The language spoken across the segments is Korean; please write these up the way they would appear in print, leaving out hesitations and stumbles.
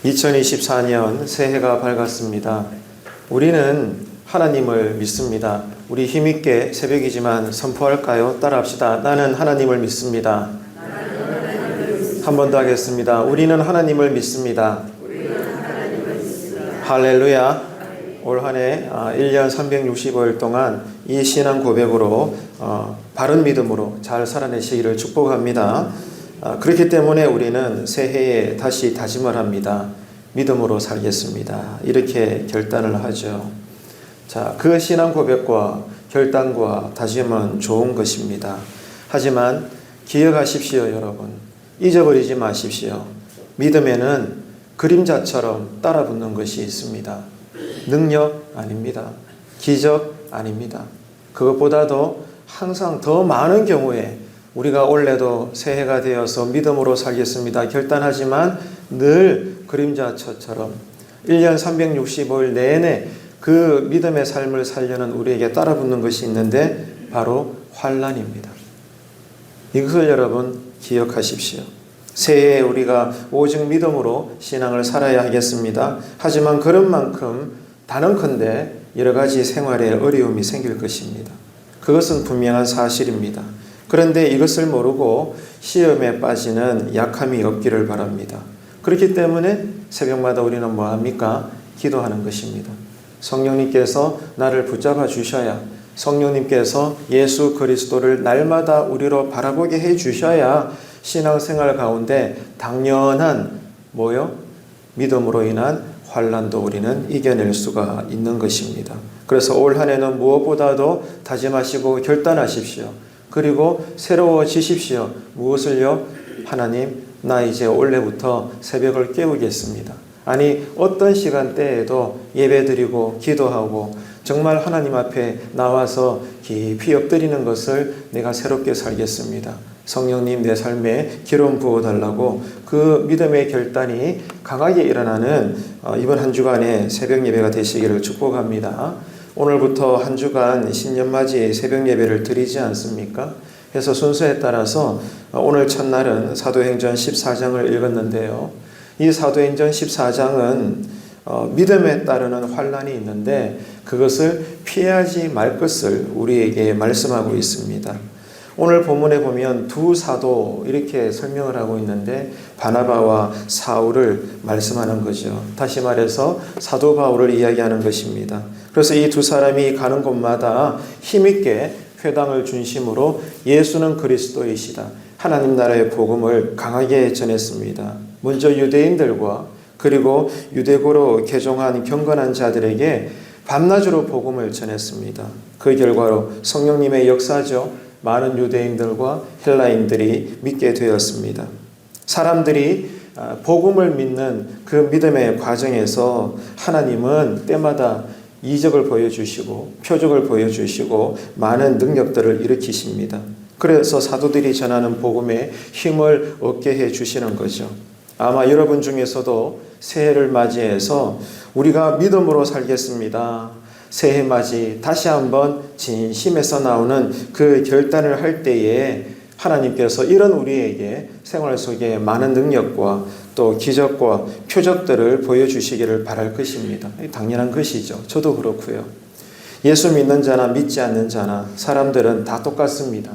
(2024년) 새해가 밝았습니다. 우리는 하나님을 믿습니다. 우리 힘있게 새벽이지만 선포할까요? 따라합시다. 나는 하나님을 믿습니다. 한 번 더 하겠습니다. 우리는 하나님을 믿습니다. 할렐루야. 올 한 해 1년 365일 동안 이 신앙 고백으로 바른 믿음으로 잘 살아내시기를 축복합니다. 그렇기 때문에 우리는 새해에 다시 다짐을 합니다. 믿음으로 살겠습니다. 이렇게 결단을 하죠. 자, 그 신앙 고백과 결단과 다짐은 좋은 것입니다. 하지만 기억하십시오, 여러분. 잊어버리지 마십시오. 믿음에는 그림자처럼 따라붙는 것이 있습니다. 능력 아닙니다. 기적 아닙니다. 그것보다도 항상 더 많은 경우에 우리가 올해도 새해가 되어서 믿음으로 살겠습니다. 결단하지만 늘 그림자처럼 1년 365일 내내 그 믿음의 삶을 살려는 우리에게 따라붙는 것이 있는데 바로 환난입니다. 이것을 여러분 기억하십시오. 새해에 우리가 오직 믿음으로 신앙을 살아야 하겠습니다. 하지만 그런 만큼 단언컨대 여러 가지 생활에 어려움이 생길 것입니다. 그것은 분명한 사실입니다. 그런데 이것을 모르고 시험에 빠지는 약함이 없기를 바랍니다. 그렇기 때문에 새벽마다 우리는 뭐합니까? 기도하는 것입니다. 성령님께서 나를 붙잡아 주셔야, 성령님께서 예수 그리스도를 날마다 우리로 바라보게 해 주셔야 신앙생활 가운데 당연한 믿음으로 인한 환난도 우리는 이겨낼 수가 있는 것입니다. 그래서 올 한 해는 무엇보다도 다짐하시고 결단하십시오. 그리고 새로워지십시오. 무엇을요? 하나님, 나 이제 올해부터 새벽을 깨우겠습니다. 아니, 어떤 시간대에도 예배드리고 기도하고 정말 하나님 앞에 나와서 깊이 엎드리는 것을 내가 새롭게 살겠습니다. 성령님, 내 삶에 기름 부어달라고 그 믿음의 결단이 강하게 일어나는 이번 한 주간의 새벽 예배가 되시기를 축복합니다. 오늘부터 한 주간 신년맞이 새벽 예배를 드리지 않습니까? 그래서 순서에 따라서 오늘 첫날은 사도행전 14장을 읽었는데요. 이 사도행전 14장은 믿음에 따르는 환난이 있는데 그것을 피하지 말 것을 우리에게 말씀하고 있습니다. 오늘 본문에 보면 두 사도 이렇게 설명을 하고 있는데 바나바와 사울을 말씀하는 거죠. 다시 말해서 사도 바울을 이야기하는 것입니다. 그래서 이 두 사람이 가는 곳마다 힘있게 회당을 중심으로 예수는 그리스도이시다, 하나님 나라의 복음을 강하게 전했습니다. 먼저 유대인들과 그리고 유대고로 개종한 경건한 자들에게 밤낮으로 복음을 전했습니다. 그 결과로 성령님의 역사죠. 많은 유대인들과 헬라인들이 믿게 되었습니다. 사람들이 복음을 믿는 그 믿음의 과정에서 하나님은 때마다 이적을 보여주시고 표적을 보여주시고 많은 능력들을 일으키십니다. 그래서 사도들이 전하는 복음에 힘을 얻게 해주시는 거죠. 아마 여러분 중에서도 새해를 맞이해서 우리가 믿음으로 살겠습니다, 새해 맞이 다시 한번 진심에서 나오는 그 결단을 할 때에 하나님께서 이런 우리에게 생활 속에 많은 능력과 또 기적과 표적들을 보여주시기를 바랄 것입니다. 당연한 것이죠. 저도 그렇고요. 예수 믿는 자나 믿지 않는 자나 사람들은 다 똑같습니다.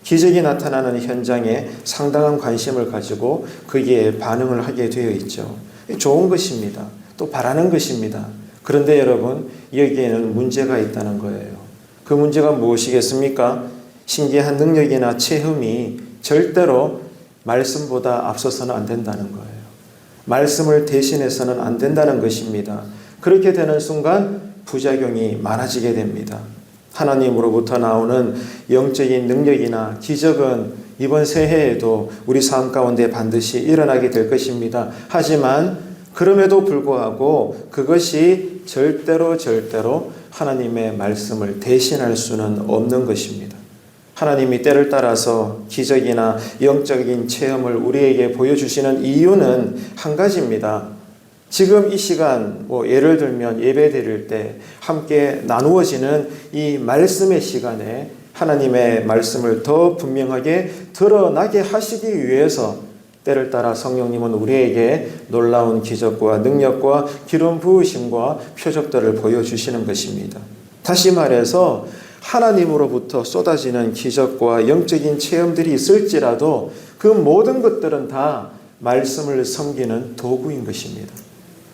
기적이 나타나는 현장에 상당한 관심을 가지고 거기에 반응을 하게 되어 있죠. 좋은 것입니다. 또 바라는 것입니다. 그런데 여러분, 여기에는 문제가 있다는 거예요. 그 문제가 무엇이겠습니까? 신기한 능력이나 체험이 절대로 말씀보다 앞서서는 안 된다는 거예요. 말씀을 대신해서는 안 된다는 것입니다. 그렇게 되는 순간 부작용이 많아지게 됩니다. 하나님으로부터 나오는 영적인 능력이나 기적은 이번 새해에도 우리 삶 가운데 반드시 일어나게 될 것입니다. 하지만 그럼에도 불구하고 그것이 절대로 하나님의 말씀을 대신할 수는 없는 것입니다. 하나님이 때를 따라서 기적이나 영적인 체험을 우리에게 보여주시는 이유는 한 가지입니다. 지금 이 시간 예를 들면 예배 드릴 때 함께 나누어지는 이 말씀의 시간에 하나님의 말씀을 더 분명하게 드러나게 하시기 위해서 때를 따라 성령님은 우리에게 놀라운 기적과 능력과 기름 부으심과 표적들을 보여주시는 것입니다. 다시 말해서 하나님으로부터 쏟아지는 기적과 영적인 체험들이 있을지라도 그 모든 것들은 다 말씀을 섬기는 도구인 것입니다.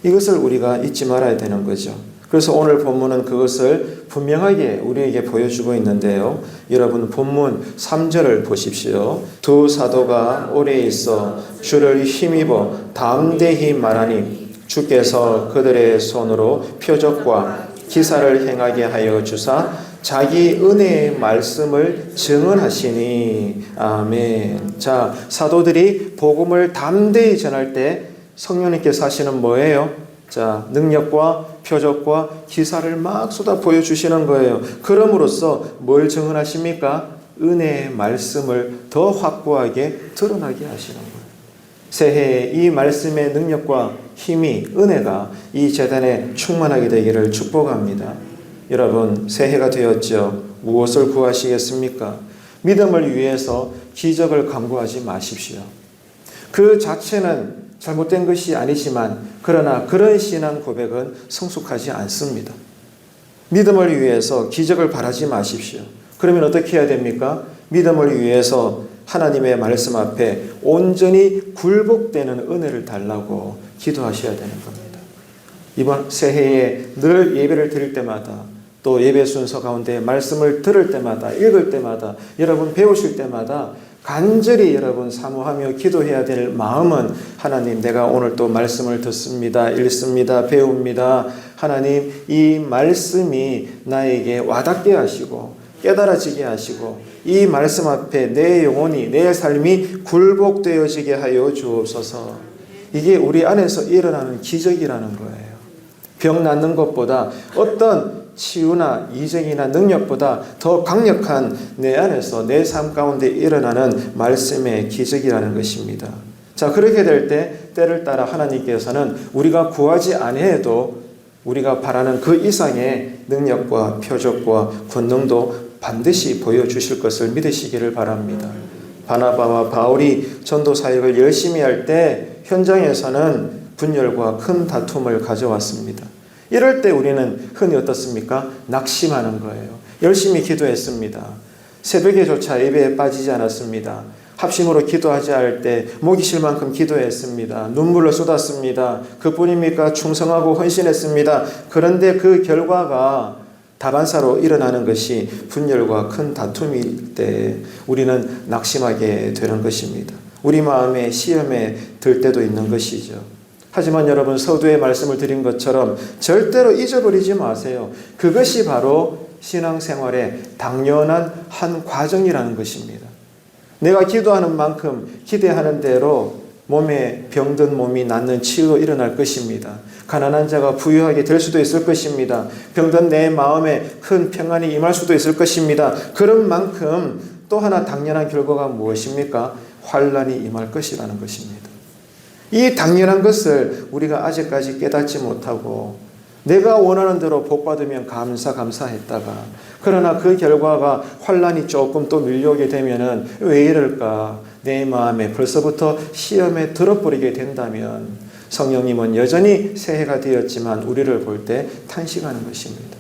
이것을 우리가 잊지 말아야 되는 거죠. 그래서 오늘 본문은 그것을 분명하게 우리에게 보여주고 있는데요. 여러분 본문 3절을 보십시오. 두 사도가 오래 있어 주를 힘입어 담대히 말하니 주께서 그들의 손으로 표적과 기사를 행하게 하여 주사 자기 은혜의 말씀을 증언하시니. 아멘. 자, 사도들이 복음을 담대히 전할 때 성령님께서 하시는 뭐예요? 자, 능력과 표적과 기사를 막 쏟아 보여주시는 거예요. 그럼으로써 뭘 증언하십니까? 은혜의 말씀을 더 확고하게 드러나게 하시는 거예요. 새해에 이 말씀의 능력과 힘이, 은혜가 이 재단에 충만하게 되기를 축복합니다. 여러분, 새해가 되었죠. 무엇을 구하시겠습니까? 믿음을 위해서 기적을 간구하지 마십시오. 그 자체는 잘못된 것이 아니지만 그러나 그런 신앙 고백은 성숙하지 않습니다. 믿음을 위해서 기적을 바라지 마십시오. 그러면 어떻게 해야 됩니까? 믿음을 위해서 하나님의 말씀 앞에 온전히 굴복되는 은혜를 달라고 기도하셔야 되는 겁니다. 이번 새해에 늘 예배를 드릴 때마다 또 예배 순서 가운데 말씀을 들을 때마다 읽을 때마다 여러분 배우실 때마다 간절히 여러분 사모하며 기도해야 될 마음은 하나님 내가 오늘 또 말씀을 듣습니다. 읽습니다. 배웁니다. 하나님 이 말씀이 나에게 와닿게 하시고 깨달아지게 하시고 이 말씀 앞에 내 영혼이 내 삶이 굴복되어지게 하여 주옵소서. 이게 우리 안에서 일어나는 기적이라는 거예요. 병 낫는 것보다 어떤 치유나 이적이나 능력보다 더 강력한 내 안에서 내 삶 가운데 일어나는 말씀의 기적이라는 것입니다. 자, 그렇게 될 때 때를 따라 하나님께서는 우리가 구하지 아니해도 우리가 바라는 그 이상의 능력과 표적과 권능도 반드시 보여주실 것을 믿으시기를 바랍니다. 바나바와 바울이 전도 사역을 열심히 할 때 현장에서는 분열과 큰 다툼을 가져왔습니다. 이럴 때 우리는 흔히 어떻습니까? 낙심하는 거예요. 열심히 기도했습니다. 새벽에조차 예배에 빠지지 않았습니다. 합심으로 기도하지 않을 때 목이 쉴 만큼 기도했습니다. 눈물을 쏟았습니다. 그뿐입니까? 충성하고 헌신했습니다. 그런데 그 결과가 다반사로 일어나는 것이 분열과 큰 다툼일 때 우리는 낙심하게 되는 것입니다. 우리 마음에 시험에 들 때도 있는 것이죠. 하지만 여러분 서두에 말씀을 드린 것처럼 절대로 잊어버리지 마세요. 그것이 바로 신앙생활의 당연한 한 과정이라는 것입니다. 내가 기도하는 만큼 기대하는 대로 몸에 병든 몸이 낫는 치유도 일어날 것입니다. 가난한 자가 부유하게 될 수도 있을 것입니다. 병든 내 마음에 큰 평안이 임할 수도 있을 것입니다. 그런 만큼 또 하나 당연한 결과가 무엇입니까? 환난이 임할 것이라는 것입니다. 이 당연한 것을 우리가 아직까지 깨닫지 못하고 내가 원하는 대로 복받으면 감사했다가 그러나 그 결과가 환난이 조금 또 밀려오게 되면은 왜 이럴까? 내 마음에 벌써부터 시험에 들어버리게 된다면 성령님은 여전히 새해가 되었지만 우리를 볼 때 탄식하는 것입니다.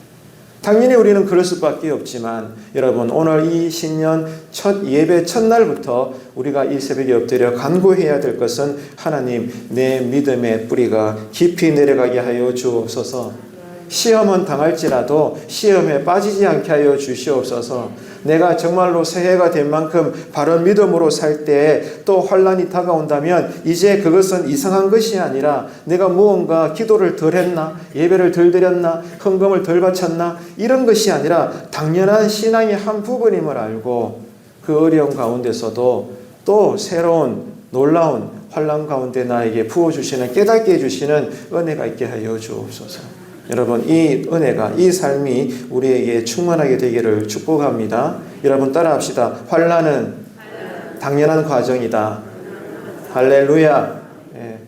당연히 우리는 그럴 수밖에 없지만 여러분 오늘 이 신년 첫 예배 첫날부터 우리가 이 새벽에 엎드려 간구해야 될 것은 하나님 내 믿음의 뿌리가 깊이 내려가게 하여 주옵소서. 시험은 당할지라도 시험에 빠지지 않게 하여 주시옵소서. 내가 정말로 새해가 된 만큼 바른 믿음으로 살 때 또 환난이 다가온다면 이제 그것은 이상한 것이 아니라 내가 무언가 기도를 덜 했나 예배를 덜 드렸나 헌금을 덜 바쳤나 이런 것이 아니라 당연한 신앙의 한 부분임을 알고 그 어려운 가운데서도 또 새로운 놀라운 환난 가운데 나에게 부어주시는 깨닫게 해주시는 은혜가 있게 하여 주옵소서. 여러분 이 은혜가 이 삶이 우리에게 충만하게 되기를 축복합니다. 여러분 따라합시다. 환난은 당연한 과정이다. 할렐루야.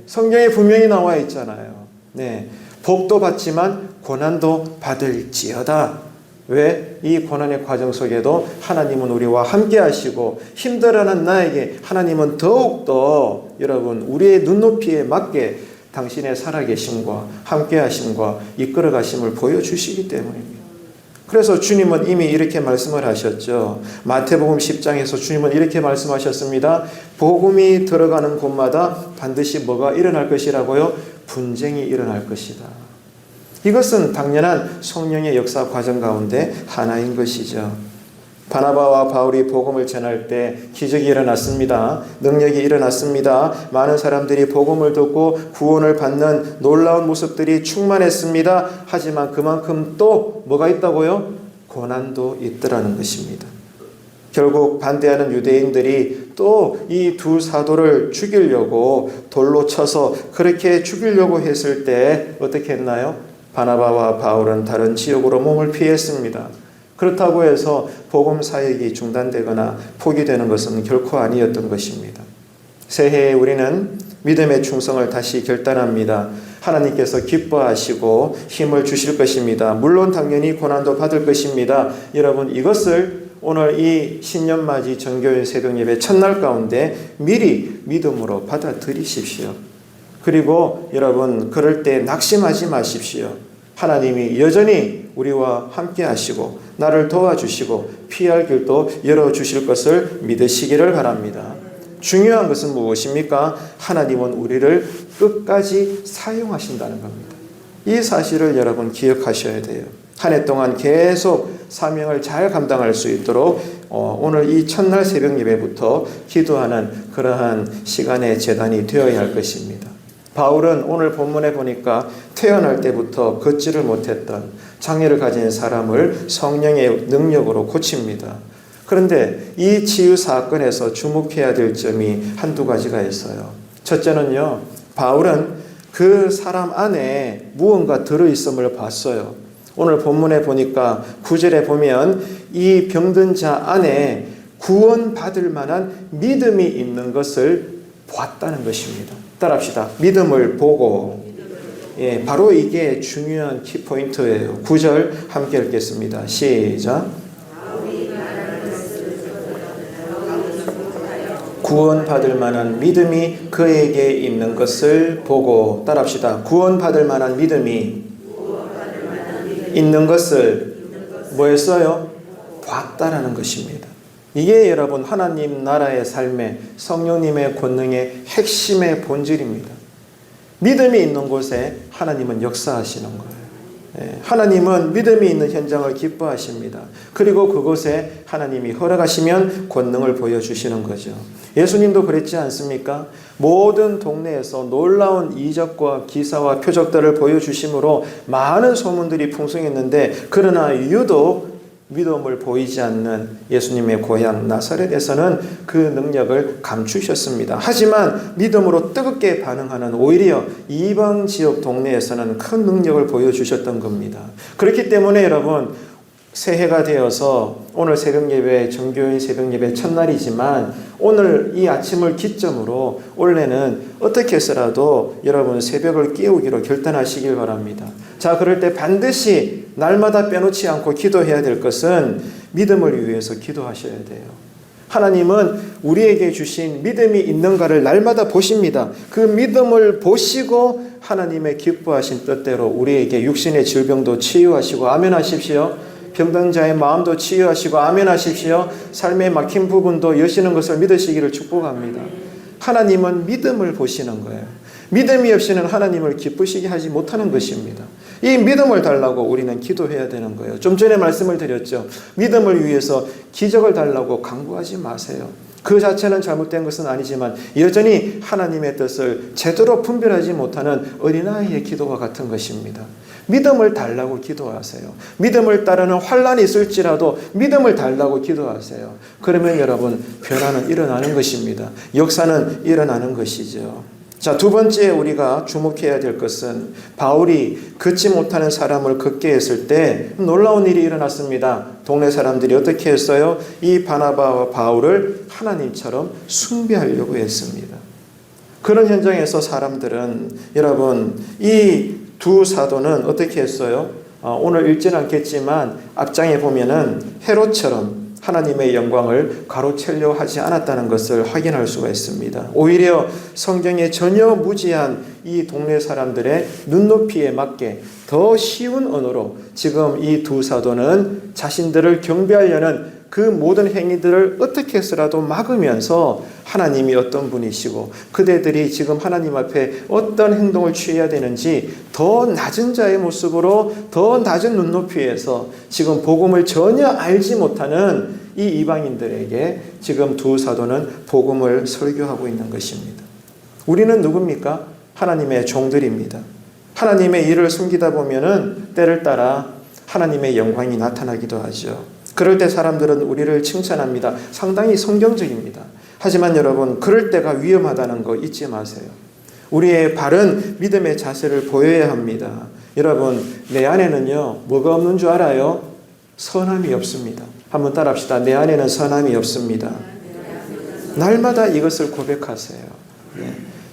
성경에 분명히 나와 있잖아요. 네, 복도 받지만 고난도 받을지어다. 왜? 이 고난의 과정 속에도 하나님은 우리와 함께 하시고 힘들어하는 나에게 하나님은 더욱더 여러분 우리의 눈높이에 맞게 당신의 살아계심과 함께 하심과 이끌어 가심을 보여주시기 때문입니다. 그래서 주님은 이미 이렇게 말씀을 하셨죠. 마태복음 10장에서 주님은 이렇게 말씀하셨습니다. 복음이 들어가는 곳마다 반드시 뭐가 일어날 것이라고요? 분쟁이 일어날 것이다. 이것은 당연한 성령의 역사 과정 가운데 하나인 것이죠. 바나바와 바울이 복음을 전할 때 기적이 일어났습니다. 능력이 일어났습니다. 많은 사람들이 복음을 듣고 구원을 받는 놀라운 모습들이 충만했습니다. 하지만 그만큼 또 뭐가 있다고요? 고난도 있더라는 것입니다. 결국 반대하는 유대인들이 또 이 두 사도를 죽이려고 돌로 쳐서 그렇게 죽이려고 했을 때 어떻게 했나요? 바나바와 바울은 다른 지역으로 몸을 피했습니다. 그렇다고 해서 복음 사역이 중단되거나 포기되는 것은 결코 아니었던 것입니다. 새해에 우리는 믿음의 충성을 다시 결단합니다. 하나님께서 기뻐하시고 힘을 주실 것입니다. 물론 당연히 고난도 받을 것입니다. 여러분 이것을 오늘 이 신년맞이 정교인 새벽예배 첫날 가운데 미리 믿음으로 받아들이십시오. 그리고 여러분 그럴 때 낙심하지 마십시오. 하나님이 여전히 우리와 함께 하시고 나를 도와주시고 피할 길도 열어주실 것을 믿으시기를 바랍니다. 중요한 것은 무엇입니까? 하나님은 우리를 끝까지 사용하신다는 겁니다. 이 사실을 여러분 기억하셔야 돼요. 한 해 동안 계속 사명을 잘 감당할 수 있도록 오늘 이 첫날 새벽 예배부터 기도하는 그러한 시간의 재단이 되어야 할 것입니다. 바울은 오늘 본문에 보니까 태어날 때부터 걷지를 못했던 장애를 가진 사람을 성령의 능력으로 고칩니다. 그런데 이 치유 사건에서 주목해야 될 점이 한두 가지가 있어요. 첫째는요, 바울은 그 사람 안에 무언가 들어있음을 봤어요. 오늘 본문에 보니까 9절에 보면 이 병든 자 안에 구원받을 만한 믿음이 있는 것을 보았다는 것입니다. 따라합시다. 믿음을 보고. 예, 바로 이게 중요한 키포인트예요. 9절 함께 읽겠습니다. 시작. 구원받을 만한 믿음이 그에게 있는 것을 보고. 따라합시다. 구원받을 만한 믿음이 있는 것을 뭐 했어요? 봤다라는 것입니다. 이게 여러분 하나님 나라의 삶의 성령님의 권능의 핵심의 본질입니다. 믿음이 있는 곳에 하나님은 역사하시는 거예요. 하나님은 믿음이 있는 현장을 기뻐하십니다. 그리고 그곳에 하나님이 허락하시면 권능을 보여주시는 거죠. 예수님도 그랬지 않습니까? 모든 동네에서 놀라운 이적과 기사와 표적들을 보여주심으로 많은 소문들이 풍성했는데 그러나 유독 믿음을 보이지 않는 예수님의 고향 나사렛에서는 그 능력을 감추셨습니다. 하지만 믿음으로 뜨겁게 반응하는 오히려 이방 지역 동네에서는 큰 능력을 보여주셨던 겁니다. 그렇기 때문에 여러분 새해가 되어서 오늘 새벽예배 정교인 새벽예배 첫날이지만 오늘 이 아침을 기점으로 올해는 어떻게 해서라도 여러분 새벽을 깨우기로 결단하시길 바랍니다. 자, 그럴 때 반드시 날마다 빼놓지 않고 기도해야 될 것은 믿음을 위해서 기도하셔야 돼요. 하나님은 우리에게 주신 믿음이 있는가를 날마다 보십니다. 그 믿음을 보시고 하나님의 기뻐하신 뜻대로 우리에게 육신의 질병도 치유하시고 아멘 하십시오. 병든 자의 마음도 치유하시고 아멘 하십시오. 삶에 막힌 부분도 여시는 것을 믿으시기를 축복합니다. 하나님은 믿음을 보시는 거예요. 믿음이 없이는 하나님을 기쁘시게 하지 못하는 것입니다. 이 믿음을 달라고 우리는 기도해야 되는 거예요. 좀 전에 말씀을 드렸죠. 믿음을 위해서 기적을 달라고 강구하지 마세요. 그 자체는 잘못된 것은 아니지만 여전히 하나님의 뜻을 제대로 분별하지 못하는 어린아이의 기도와 같은 것입니다. 믿음을 달라고 기도하세요. 믿음을 따르는 환란이 있을지라도 믿음을 달라고 기도하세요. 그러면 여러분 변화는 일어나는 것입니다. 역사는 일어나는 것이죠. 자, 두 번째 우리가 주목해야 될 것은 바울이 걷지 못하는 사람을 걷게 했을 때 놀라운 일이 일어났습니다. 동네 사람들이 어떻게 했어요? 이 바나바와 바울을 하나님처럼 숭배하려고 했습니다. 그런 현장에서 사람들은 여러분 이 두 사도는 어떻게 했어요? 오늘 읽지는 않겠지만 앞장에 보면은 헤롯처럼 하나님의 영광을 가로채려 하지 않았다는 것을 확인할 수가 있습니다. 오히려 성경에 전혀 무지한 이 동네 사람들의 눈높이에 맞게 더 쉬운 언어로 지금 이 두 사도는 자신들을 경배하려는 그 모든 행위들을 어떻게 해서라도 막으면서 하나님이 어떤 분이시고 그대들이 지금 하나님 앞에 어떤 행동을 취해야 되는지 더 낮은 자의 모습으로 더 낮은 눈높이에서 지금 복음을 전혀 알지 못하는 이 이방인들에게 지금 두 사도는 복음을 설교하고 있는 것입니다. 우리는 누굽니까? 하나님의 종들입니다. 하나님의 일을 숨기다 보면은 때를 따라 하나님의 영광이 나타나기도 하죠. 그럴 때 사람들은 우리를 칭찬합니다. 상당히 성경적입니다. 하지만 여러분, 그럴 때가 위험하다는 거 잊지 마세요. 우리의 바른 믿음의 자세를 보여야 합니다. 여러분, 내 안에는요, 뭐가 없는 줄 알아요? 선함이 없습니다. 한번 따라합시다. 내 안에는 선함이 없습니다. 날마다 이것을 고백하세요.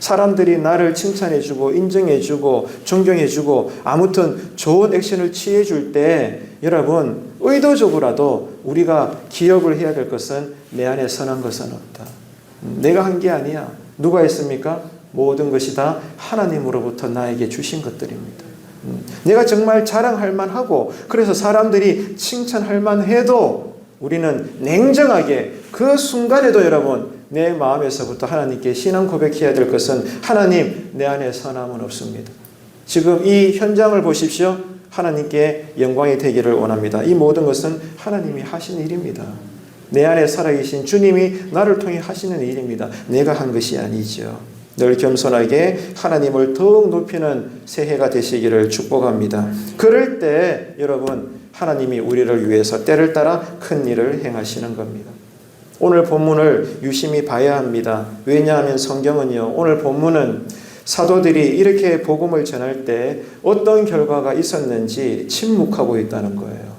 사람들이 나를 칭찬해주고 인정해주고 존경해주고 아무튼 좋은 액션을 취해줄 때 여러분 의도적으로라도 우리가 기억을 해야 될 것은 내 안에 선한 것은 없다. 내가 한 게 아니야. 누가 했습니까? 모든 것이 다 하나님으로부터 나에게 주신 것들입니다. 내가 정말 자랑할 만하고 그래서 사람들이 칭찬할 만해도 우리는 냉정하게 그 순간에도 여러분 내 마음에서부터 하나님께 신앙 고백해야 될 것은 하나님, 내 안에 선함은 없습니다. 지금 이 현장을 보십시오. 하나님께 영광이 되기를 원합니다. 이 모든 것은 하나님이 하신 일입니다. 내 안에 살아계신 주님이 나를 통해 하시는 일입니다. 내가 한 것이 아니죠. 늘 겸손하게 하나님을 더욱 높이는 새해가 되시기를 축복합니다. 그럴 때 여러분 하나님이 우리를 위해서 때를 따라 큰 일을 행하시는 겁니다. 오늘 본문을 유심히 봐야 합니다. 왜냐하면 성경은요, 오늘 본문은 사도들이 이렇게 복음을 전할 때 어떤 결과가 있었는지 침묵하고 있다는 거예요.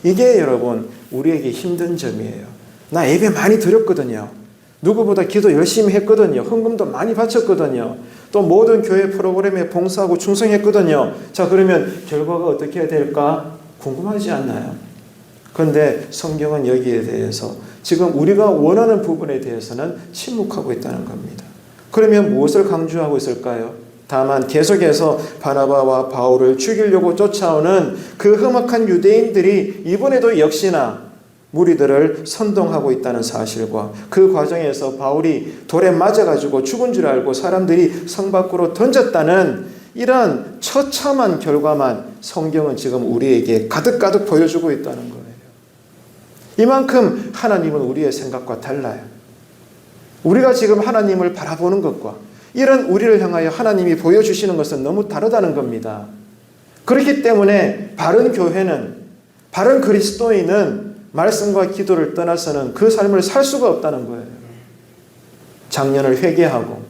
이게 여러분 우리에게 힘든 점이에요. 나 예배 많이 드렸거든요. 누구보다 기도 열심히 했거든요. 헌금도 많이 바쳤거든요. 또 모든 교회 프로그램에 봉사하고 충성했거든요. 자, 그러면 결과가 어떻게 될까 궁금하지 않나요? 그런데 성경은 여기에 대해서 지금 우리가 원하는 부분에 대해서는 침묵하고 있다는 겁니다. 그러면 무엇을 강조하고 있을까요? 다만 계속해서 바나바와 바울을 죽이려고 쫓아오는 그 험악한 유대인들이 이번에도 역시나 무리들을 선동하고 있다는 사실과 그 과정에서 바울이 돌에 맞아가지고 죽은 줄 알고 사람들이 성 밖으로 던졌다는 이러한 처참한 결과만 성경은 지금 우리에게 가득가득 보여주고 있다는 거예요. 이만큼 하나님은 우리의 생각과 달라요. 우리가 지금 하나님을 바라보는 것과 이런 우리를 향하여 하나님이 보여주시는 것은 너무 다르다는 겁니다. 그렇기 때문에 바른 교회는, 바른 그리스도인은 말씀과 기도를 떠나서는 그 삶을 살 수가 없다는 거예요. 작년을 회개하고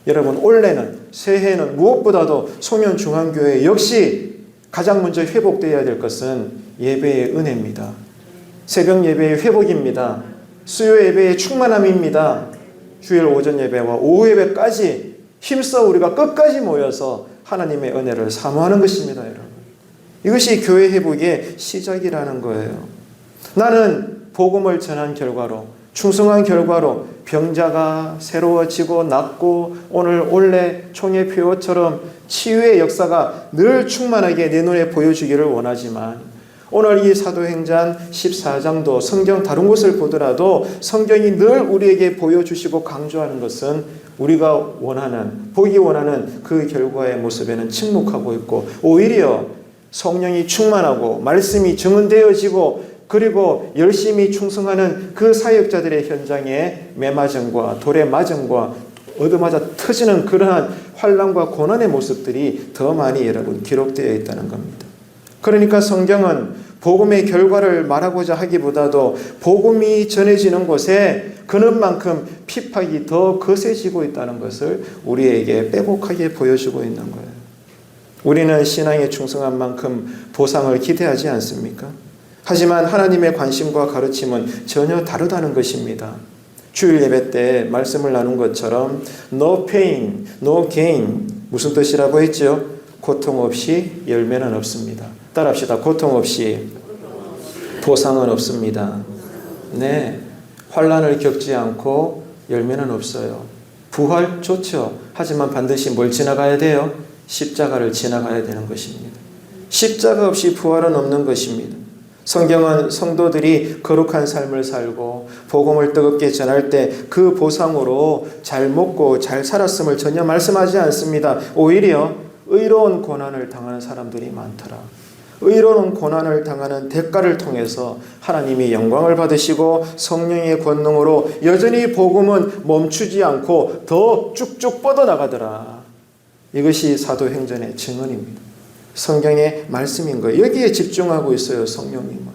여러분 올해는 새해에는 무엇보다도 송년중앙교회 역시 가장 먼저 회복되어야 될 것은 예배의 은혜입니다. 새벽 예배의 회복입니다. 수요 예배의 충만함입니다. 주일 오전 예배와 오후 예배까지 힘써 우리가 끝까지 모여서 하나님의 은혜를 사모하는 것입니다, 여러분. 이것이 교회 회복의 시작이라는 거예요. 나는 복음을 전한 결과로, 충성한 결과로 병자가 새로워지고 낫고 오늘 올해 총회 표어처럼 치유의 역사가 늘 충만하게 내 눈에 보여주기를 원하지만 오늘 이 사도행전 14장도 성경 다른 곳을 보더라도 성경이 늘 우리에게 보여주시고 강조하는 것은 우리가 원하는, 보기 원하는 그 결과의 모습에는 침묵하고 있고 오히려 성령이 충만하고 말씀이 증언되어지고 그리고 열심히 충성하는 그 사역자들의 현장에 매맞음과 돌의 맞음과 얻어맞아 터지는 그러한 환난과 고난의 모습들이 더 많이 여러분 기록되어 있다는 겁니다. 그러니까 성경은 복음의 결과를 말하고자 하기보다도 복음이 전해지는 곳에 그는만큼 핍박이 더 거세지고 있다는 것을 우리에게 빼곡하게 보여주고 있는 거예요. 우리는 신앙에 충성한 만큼 보상을 기대하지 않습니까? 하지만 하나님의 관심과 가르침은 전혀 다르다는 것입니다. 주일 예배 때 말씀을 나눈 것처럼 No pain, no gain 무슨 뜻이라고 했죠? 고통 없이 열매는 없습니다. 따라합시다. 고통 없이 보상은 없습니다. 네, 환난을 겪지 않고 열매는 없어요. 부활 좋죠. 하지만 반드시 뭘 지나가야 돼요? 십자가를 지나가야 되는 것입니다. 십자가 없이 부활은 없는 것입니다. 성경은 성도들이 거룩한 삶을 살고 복음을 뜨겁게 전할 때 그 보상으로 잘 먹고 잘 살았음을 전혀 말씀하지 않습니다. 오히려 의로운 고난을 당하는 사람들이 많더라. 의로운 고난을 당하는 대가를 통해서 하나님이 영광을 받으시고 성령의 권능으로 여전히 복음은 멈추지 않고 더 쭉쭉 뻗어나가더라. 이것이 사도행전의 증언입니다. 성경의 말씀인 거예요. 여기에 집중하고 있어요. 성령님은.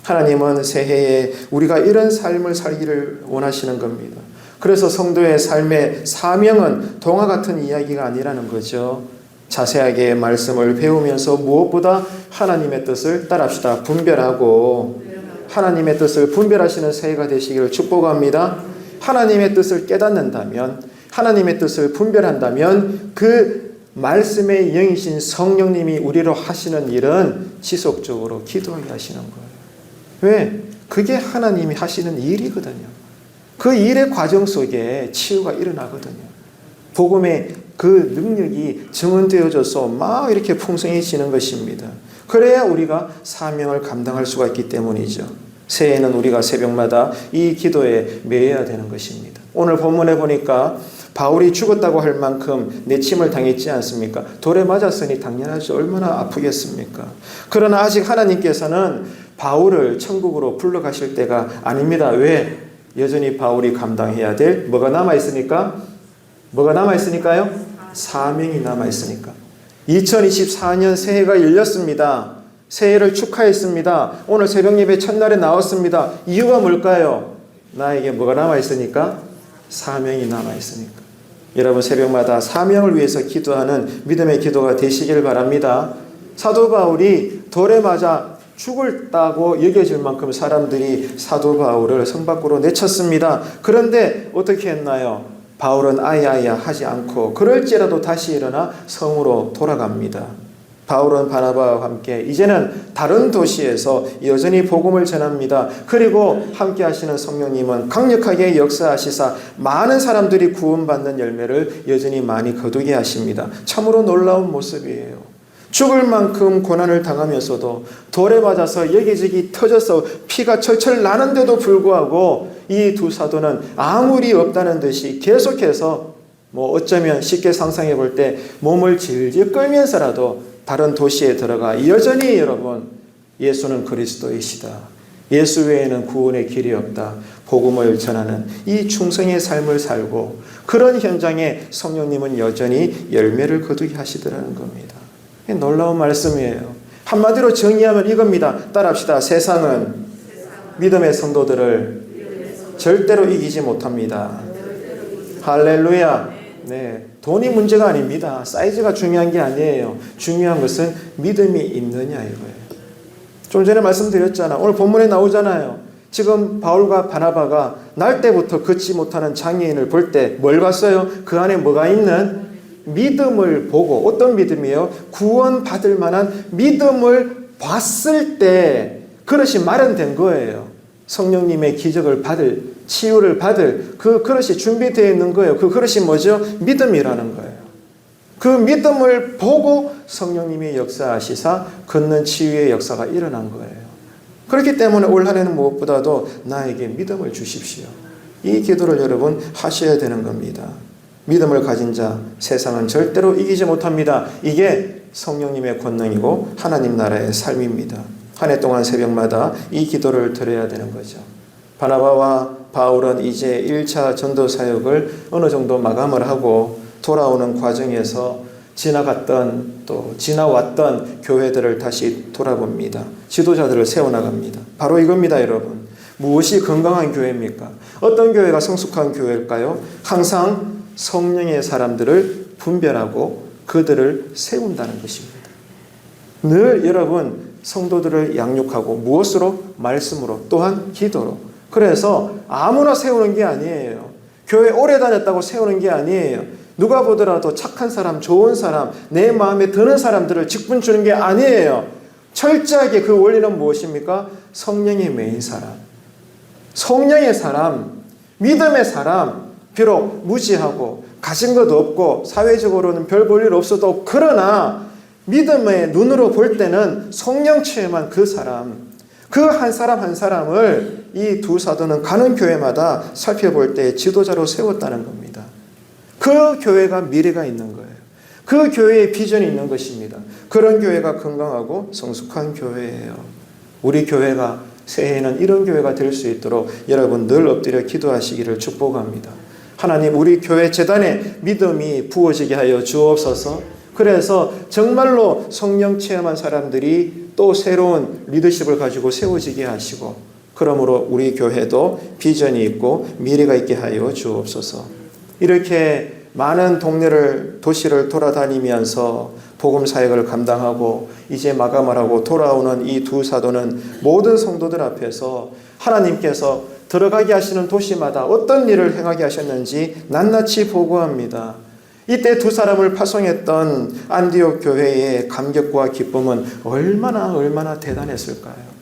하나님은 새해에 우리가 이런 삶을 살기를 원하시는 겁니다. 그래서 성도의 삶의 사명은 동화 같은 이야기가 아니라는 거죠. 자세하게 말씀을 배우면서 무엇보다 하나님의 뜻을 따라합시다. 분별하고 하나님의 뜻을 분별하시는 새해가 되시기를 축복합니다. 하나님의 뜻을 깨닫는다면, 하나님의 뜻을 분별한다면 그 말씀의 영이신 성령님이 우리로 하시는 일은 지속적으로 기도하게 하시는 거예요. 왜? 그게 하나님이 하시는 일이거든요. 그 일의 과정 속에 치유가 일어나거든요. 복음의 그 능력이 증언되어져서 막 이렇게 풍성해지는 것입니다. 그래야 우리가 사명을 감당할 수가 있기 때문이죠. 새해에는 우리가 새벽마다 이 기도에 매여야 되는 것입니다. 오늘 본문에 보니까 바울이 죽었다고 할 만큼 내침을 당했지 않습니까? 돌에 맞았으니 당연하죠. 얼마나 아프겠습니까? 그러나 아직 하나님께서는 바울을 천국으로 불러가실 때가 아닙니다. 왜? 여전히 바울이 감당해야 될 뭐가 남아있으니까? 뭐가 남아있으니까요? 사명이 남아있으니까. 2024년 새해가 열렸습니다. 새해를 축하했습니다. 오늘 새벽 예배 첫날에 나왔습니다. 이유가 뭘까요? 나에게 뭐가 남아있으니까? 사명이 남아있으니까. 여러분 새벽마다 사명을 위해서 기도하는 믿음의 기도가 되시길 바랍니다. 사도 바울이 돌에 맞아 죽을다고 여겨질 만큼 사람들이 사도 바울을 성 밖으로 내쳤습니다. 그런데 어떻게 했나요? 바울은 아야아야 하지 않고 그럴지라도 다시 일어나 성으로 돌아갑니다. 바울은 바나바와 함께 이제는 다른 도시에서 여전히 복음을 전합니다. 그리고 함께 하시는 성령님은 강력하게 역사하시사 많은 사람들이 구원받는 열매를 여전히 많이 거두게 하십니다. 참으로 놀라운 모습이에요. 죽을 만큼 고난을 당하면서도 돌에 맞아서 여기저기 터져서 피가 철철 나는데도 불구하고 이 두 사도는 아무 일이 없다는 듯이 계속해서 어쩌면 쉽게 상상해 볼 때 몸을 질질 끌면서라도 다른 도시에 들어가 여전히 여러분 예수는 그리스도이시다. 예수 외에는 구원의 길이 없다. 복음을 전하는 이 충성의 삶을 살고 그런 현장에 성령님은 여전히 열매를 거두게 하시더라는 겁니다. 놀라운 말씀이에요. 한마디로 정의하면 이겁니다. 따라합시다. 세상은 믿음의 성도들을 절대로 이기지 못합니다. 할렐루야. 네, 돈이 문제가 아닙니다. 사이즈가 중요한 게 아니에요. 중요한 것은 믿음이 있느냐 이거예요. 좀 전에 말씀드렸잖아. 오늘 본문에 나오잖아요. 지금 바울과 바나바가 날 때부터 걷지 못하는 장애인을 볼 때 뭘 봤어요? 그 안에 뭐가 있는? 믿음을 보고. 어떤 믿음이에요? 구원받을 만한 믿음을 봤을 때 그릇이 마련된 거예요. 성령님의 기적을 받을, 치유를 받을 그 그릇이 준비되어 있는 거예요. 그 그릇이 뭐죠? 믿음이라는 거예요. 그 믿음을 보고 성령님이 역사하시사 걷는 치유의 역사가 일어난 거예요. 그렇기 때문에 올 한 해는 무엇보다도 나에게 믿음을 주십시오. 이 기도를 여러분 하셔야 되는 겁니다. 믿음을 가진 자 세상은 절대로 이기지 못합니다. 이게 성령님의 권능이고 하나님 나라의 삶입니다. 한 해 동안 새벽마다 이 기도를 드려야 되는 거죠. 바나바와 바울은 이제 1차 전도 사역을 어느 정도 마감을 하고 돌아오는 과정에서 지나갔던 또 지나왔던 교회들을 다시 돌아봅니다. 지도자들을 세워나갑니다. 바로 이겁니다, 여러분. 무엇이 건강한 교회입니까? 어떤 교회가 성숙한 교회일까요? 항상 성령의 사람들을 분별하고 그들을 세운다는 것입니다. 늘 여러분 성도들을 양육하고 무엇으로? 말씀으로, 또한 기도로. 그래서 아무나 세우는 게 아니에요. 교회 오래 다녔다고 세우는 게 아니에요. 누가 보더라도 착한 사람, 좋은 사람, 내 마음에 드는 사람들을 직분 주는 게 아니에요. 철저하게 그 원리는 무엇입니까? 성령의 메인 사람, 성령의 사람, 믿음의 사람, 비록 무지하고 가진 것 없고 사회적으로는 별 볼 일 없어도 그러나 믿음의 눈으로 볼 때는 성령 체험한 그 사람, 그 한 사람 한 사람을 이 두 사도는 가는 교회마다 살펴볼 때 지도자로 세웠다는 겁니다. 그 교회가 미래가 있는 거예요. 그 교회에 비전이 있는 것입니다. 그런 교회가 건강하고 성숙한 교회예요. 우리 교회가 새해에는 이런 교회가 될 수 있도록 여러분 늘 엎드려 기도하시기를 축복합니다. 하나님, 우리 교회 재단에 믿음이 부어지게 하여 주옵소서. 그래서 정말로 성령 체험한 사람들이 또 새로운 리더십을 가지고 세워지게 하시고, 그러므로 우리 교회도 비전이 있고 미래가 있게 하여 주옵소서. 이렇게 많은 동네를, 도시를 돌아다니면서 복음 사역을 감당하고 이제 마감을 하고 돌아오는 이 두 사도는 모든 성도들 앞에서 하나님께서 들어가게 하시는 도시마다 어떤 일을 행하게 하셨는지 낱낱이 보고합니다. 이때 두 사람을 파송했던 안디옥 교회의 감격과 기쁨은 얼마나 대단했을까요?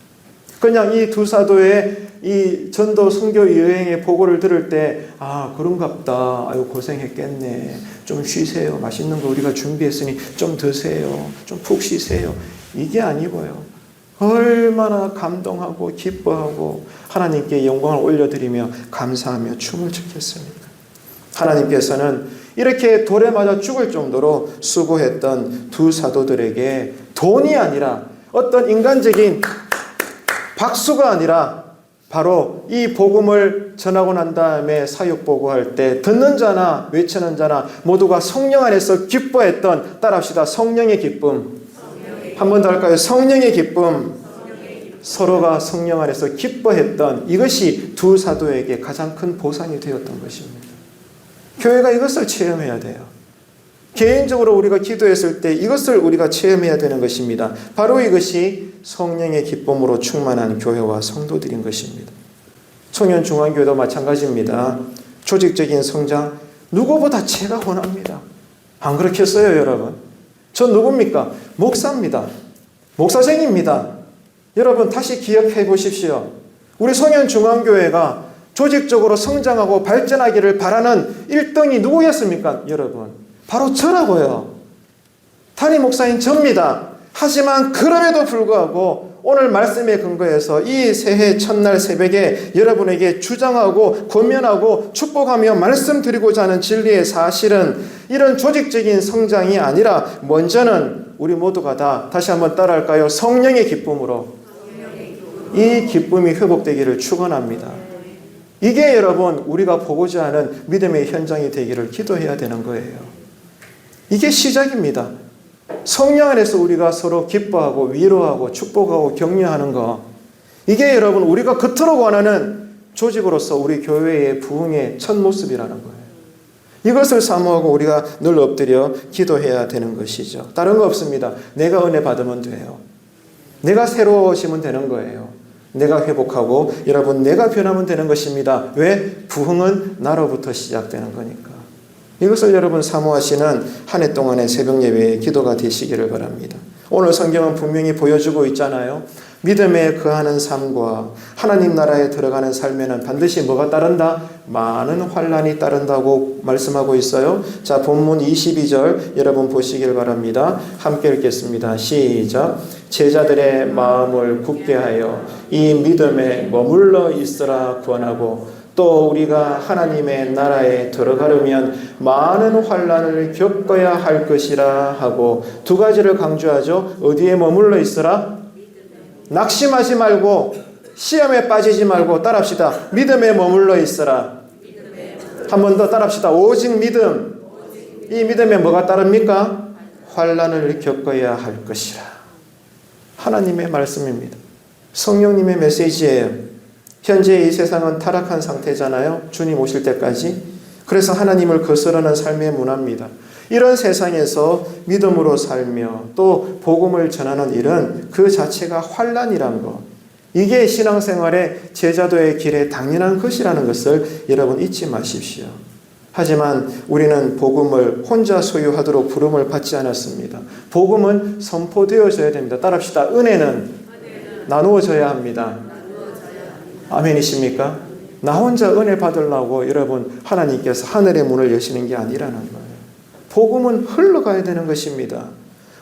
그냥 이 두 사도의 이 전도 선교 여행의 보고를 들을 때, 아, 그런갑다. 아유, 고생했겠네. 좀 쉬세요. 맛있는 거 우리가 준비했으니 좀 드세요. 좀 푹 쉬세요. 이게 아니고요. 얼마나 감동하고 기뻐하고 하나님께 영광을 올려드리며 감사하며 춤을 췄겠습니까? 하나님께서는 이렇게 돌에 맞아 죽을 정도로 수고했던 두 사도들에게 돈이 아니라 어떤 인간적인 박수가 아니라 바로 이 복음을 전하고 난 다음에 사역 보고할 때 듣는 자나 외치는 자나 모두가 성령 안에서 기뻐했던, 따라합시다, 성령의 기쁨. 한 번 더 할까요? 성령의 기쁨. 서로가 성령 안에서 기뻐했던 이것이 두 사도에게 가장 큰 보상이 되었던 것입니다. 교회가 이것을 체험해야 돼요. 개인적으로 우리가 기도했을 때 이것을 우리가 체험해야 되는 것입니다. 바로 이것이 성령의 기쁨으로 충만한 교회와 성도들인 것입니다. 청년중앙교회도 마찬가지입니다. 조직적인 성장, 누구보다 제가 원합니다. 안 그렇겠어요, 여러분? 전 누굽니까? 목사입니다. 목사생입니다. 여러분 다시 기억해 보십시오. 우리 청년중앙교회가 조직적으로 성장하고 발전하기를 바라는 1등이 누구였습니까? 여러분, 바로 저라고요. 담임 목사인 저입니다. 하지만 그럼에도 불구하고 오늘 말씀에 근거해서 이 새해 첫날 새벽에 여러분에게 주장하고 권면하고 축복하며 말씀드리고자 하는 진리의 사실은 이런 조직적인 성장이 아니라 먼저는 우리 모두가 다 다시 한번 따라할까요? 성령의 기쁨으로 이 기쁨이 회복되기를 축원합니다. 이게 여러분 우리가 보고자 하는 믿음의 현장이 되기를 기도해야 되는 거예요. 이게 시작입니다. 성령 안에서 우리가 서로 기뻐하고 위로하고 축복하고 격려하는 거, 이게 여러분 우리가 겉으로 원하는 조직으로서 우리 교회의 부흥의 첫 모습이라는 거예요. 이것을 사모하고 우리가 늘 엎드려 기도해야 되는 것이죠. 다른 거 없습니다. 내가 은혜 받으면 돼요. 내가 새로워지면 되는 거예요. 내가 회복하고 여러분 내가 변하면 되는 것입니다. 왜? 부흥은 나로부터 시작되는 거니까. 이것을 여러분 사모하시는 한 해 동안의 새벽 예배의 기도가 되시기를 바랍니다. 오늘 성경은 분명히 보여주고 있잖아요. 믿음에 거하는 삶과 하나님 나라에 들어가는 삶에는 반드시 뭐가 따른다? 많은 환난이 따른다고 말씀하고 있어요. 자, 본문 22절 여러분 보시길 바랍니다. 함께 읽겠습니다. 시작. 제자들의 마음을 굳게 하여 이 믿음에 머물러 있으라 권하고, 또 우리가 하나님의 나라에 들어가려면 많은 환난을 겪어야 할 것이라 하고, 두 가지를 강조하죠. 어디에 머물러 있으라? 낙심하지 말고 시험에 빠지지 말고 따라합시다. 믿음에 머물러 있으라. 한 번 더 따라합시다. 오직 믿음. 이 믿음에 뭐가 따릅니까? 환난을 겪어야 할 것이라. 하나님의 말씀입니다. 성령님의 메시지예요. 현재 이 세상은 타락한 상태잖아요. 주님 오실 때까지. 그래서 하나님을 거스르는 삶의 문화입니다. 이런 세상에서 믿음으로 살며 또 복음을 전하는 일은 그 자체가 환난이란 것. 이게 신앙생활의 제자도의 길에 당연한 것이라는 것을 여러분 잊지 마십시오. 하지만 우리는 복음을 혼자 소유하도록 부름을 받지 않았습니다. 복음은 선포되어져야 됩니다. 따라합시다. 은혜는 나누어져야 합니다. 아멘이십니까? 나 혼자 은혜 받으려고 여러분 하나님께서 하늘의 문을 여시는 게 아니라는 거예요. 복음은 흘러가야 되는 것입니다.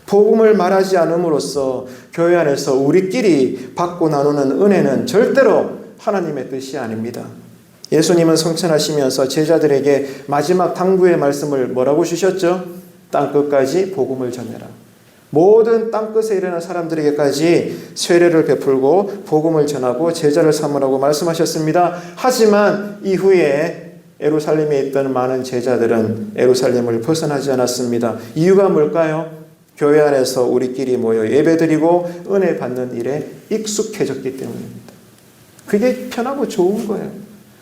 복음을 말하지 않음으로써 교회 안에서 우리끼리 받고 나누는 은혜는 절대로 하나님의 뜻이 아닙니다. 예수님은 성천하시면서 제자들에게 마지막 당부의 말씀을 뭐라고 주셨죠? 땅끝까지 복음을 전해라. 모든 땅끝에 일어난 사람들에게까지 세례를 베풀고 복음을 전하고 제자를 삼으라고 말씀하셨습니다. 하지만 이후에 예루살렘에 있던 많은 제자들은 예루살렘을 벗어나지 않았습니다. 이유가 뭘까요? 교회 안에서 우리끼리 모여 예배드리고 은혜 받는 일에 익숙해졌기 때문입니다. 그게 편하고 좋은 거예요.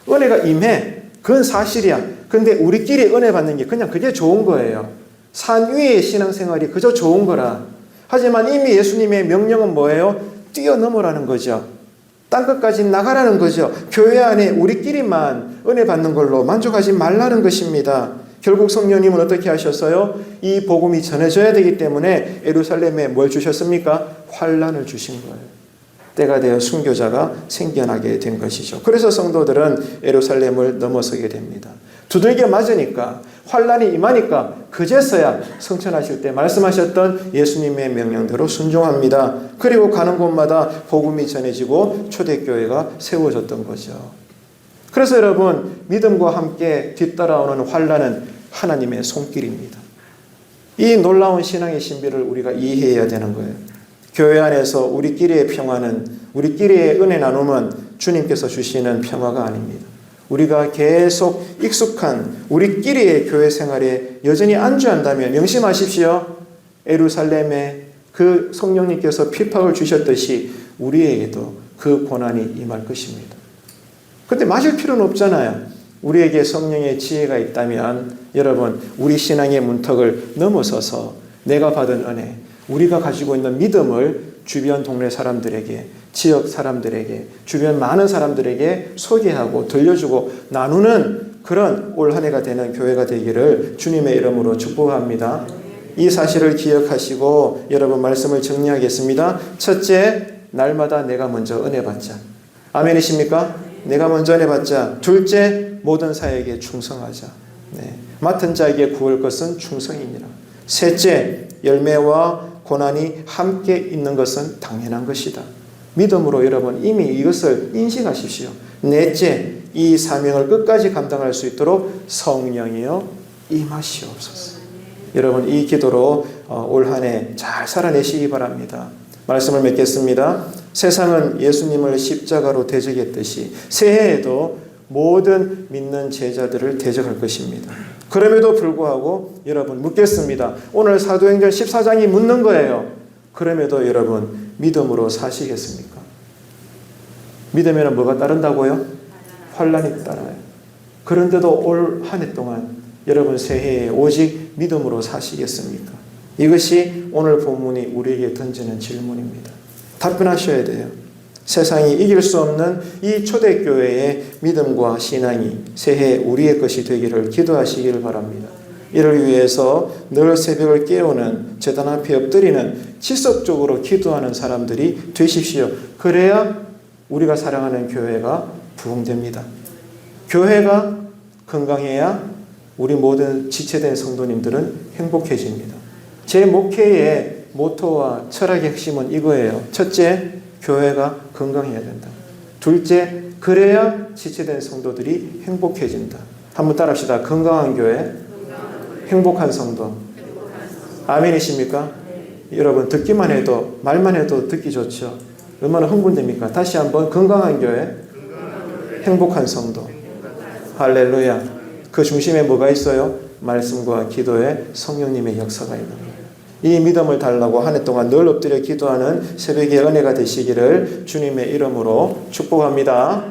은혜가 임해. 그건 사실이야. 근데 우리끼리 은혜 받는 게 그냥 그게 좋은 거예요. 산 위의 신앙생활이 그저 좋은 거라. 하지만 이미 예수님의 명령은 뭐예요? 뛰어넘으라는 거죠. 땅끝까지 나가라는 거죠. 교회 안에 우리끼리만 은혜 받는 걸로 만족하지 말라는 것입니다. 결국 성령님은 어떻게 하셨어요? 이 복음이 전해져야 되기 때문에 예루살렘에 뭘 주셨습니까? 환난을 주신 거예요. 때가 되어 순교자가 생겨나게 된 것이죠. 그래서 성도들은 예루살렘을 넘어서게 됩니다. 두들겨 맞으니까 환난이 임하니까 그제서야 성천하실 때 말씀하셨던 예수님의 명령대로 순종합니다. 그리고 가는 곳마다 복음이 전해지고 초대교회가 세워졌던 거죠. 그래서 여러분 믿음과 함께 뒤따라오는 환난은 하나님의 손길입니다. 이 놀라운 신앙의 신비를 우리가 이해해야 되는 거예요. 교회 안에서 우리끼리의 평화는, 우리끼리의 은혜 나눔은 주님께서 주시는 평화가 아닙니다. 우리가 계속 익숙한 우리끼리의 교회 생활에 여전히 안주한다면 명심하십시오. 예루살렘에 그 성령님께서 핍박을 주셨듯이 우리에게도 그 고난이 임할 것입니다. 그런데 맞을 필요는 없잖아요. 우리에게 성령의 지혜가 있다면 여러분 우리 신앙의 문턱을 넘어서서 내가 받은 은혜, 우리가 가지고 있는 믿음을 주변 동네 사람들에게, 지역 사람들에게, 주변 많은 사람들에게 소개하고 들려주고 나누는 그런 올 한 해가 되는 교회가 되기를 주님의 이름으로 축복합니다. 이 사실을 기억하시고 여러분 말씀을 정리하겠습니다. 첫째, 날마다 내가 먼저 은혜 받자. 아멘이십니까? 내가 먼저 은혜 받자. 둘째, 모든 사역에 충성하자. 맡은 자에게 구할 것은 충성이니라. 셋째, 열매와 고난이 함께 있는 것은 당연한 것이다. 믿음으로 여러분 이미 이것을 인식하십시오. 넷째, 이 사명을 끝까지 감당할 수 있도록 성령이여 임하시옵소서. 여러분 이 기도로 올 한 해 잘 살아내시기 바랍니다. 말씀을 맺겠습니다. 세상은 예수님을 십자가로 대적했듯이 새해에도 모든 믿는 제자들을 대적할 것입니다. 그럼에도 불구하고 여러분 묻겠습니다. 오늘 사도행전 14장이 묻는 거예요. 그럼에도 여러분 믿음으로 사시겠습니까? 믿으면 뭐가 따른다고요? 환난이 따라요. 그런데도 올 한 해 동안 여러분 새해에 오직 믿음으로 사시겠습니까? 이것이 오늘 본문이 우리에게 던지는 질문입니다. 답변하셔야 돼요. 세상이 이길 수 없는 이 초대교회의 믿음과 신앙이 새해 우리의 것이 되기를 기도하시기를 바랍니다. 이를 위해서 늘 새벽을 깨우는 제단 앞에 엎드리는 지속적으로 기도하는 사람들이 되십시오. 그래야 우리가 사랑하는 교회가 부흥됩니다. 교회가 건강해야 우리 모든 지체된 성도님들은 행복해집니다. 제 목회의 모토와 철학의 핵심은 이거예요. 첫째, 교회가 건강해야 된다. 둘째, 그래야 지체된 성도들이 행복해진다. 한번 따라합시다. 건강한 교회, 행복한 성도. 아멘이십니까? 여러분 듣기만 해도 말만 해도 듣기 좋죠. 얼마나 흥분됩니까? 다시 한번 건강한 교회, 행복한 성도. 할렐루야. 그 중심에 뭐가 있어요? 말씀과 기도에 성령님의 역사가 있는 거예요. 이 믿음을 달라고 한 해 동안 늘 엎드려 기도하는 새벽의 은혜가 되시기를 주님의 이름으로 축복합니다.